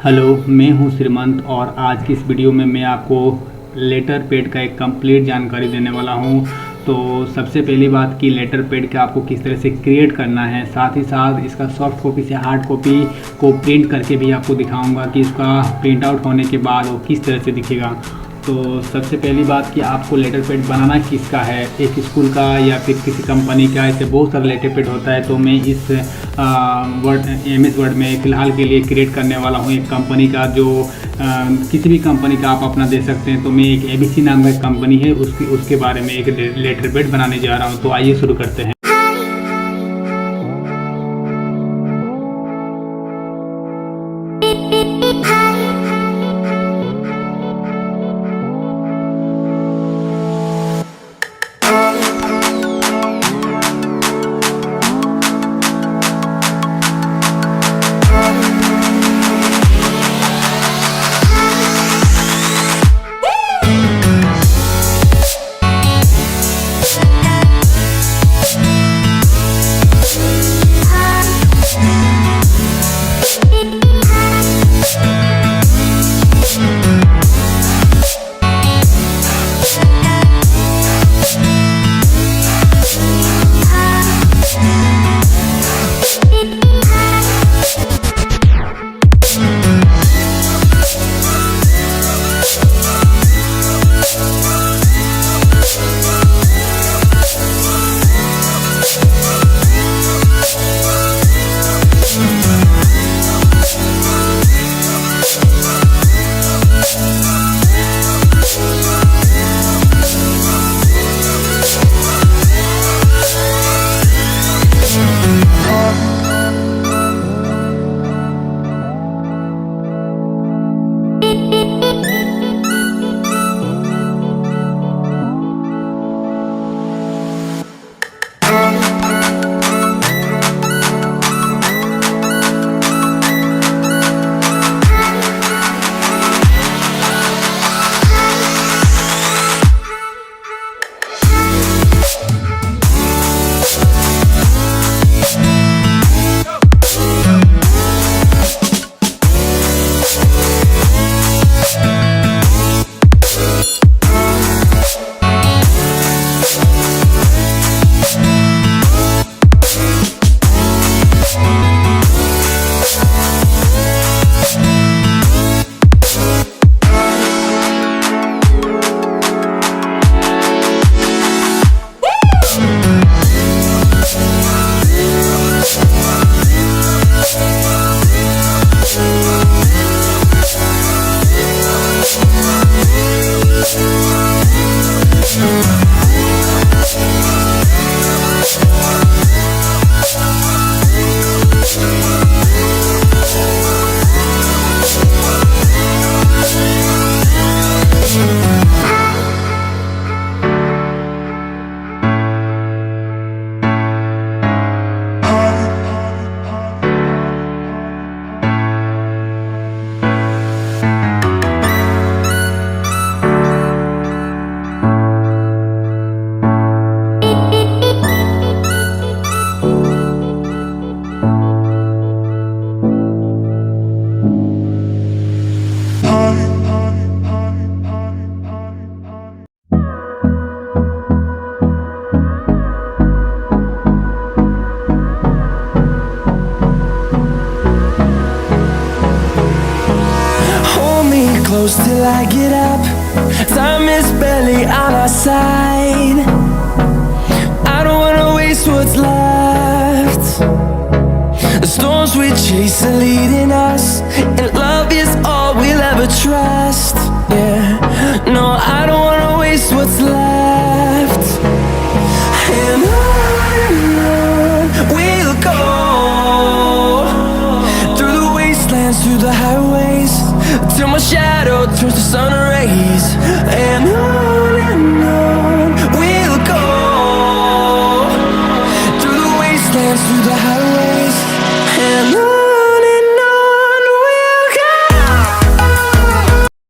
Hello, मैं हूं श्रीमंत और आज की इस वीडियो में मैं आपको लेटर पैड का एक कंप्लीट जानकारी देने वाला हूं। तो सबसे पहली बात कि लेटर पैड का आपको किस तरह से क्रिएट करना है, साथ ही साथ इसका सॉफ्ट कॉपी से हार्ड कॉपी को प्रिंट करके भी आपको दिखाऊंगा कि इसका प्रिंट आउट होने के बाद वो किस तरह से दिखेगा। तो सबसे पहली बात कि आपको लेटर पैड बनाना किसका है, एक स्कूल का या फिर किसी कंपनी का, ऐसे बहुत सारा लेटर पैड होता है। तो मैं इस MS वर्ड में फ़िलहाल के लिए क्रिएट करने वाला हूँ एक कंपनी का, जो किसी भी कंपनी का आप अपना दे सकते हैं। तो मैं एक ABC नाम का कंपनी है उसके बारे में एक लेटर पैड बनाने जा रहा हूँ। तो आइए शुरू करते हैं। Close till I get up. Time is barely on our side. I don't wanna waste what's left. The storms we chase are leading us, and love is all we'll ever trust. Yeah, no, I don't wanna waste what's left. And on we'll go, through the wastelands, through the highways, till my shadow turns to sun rays.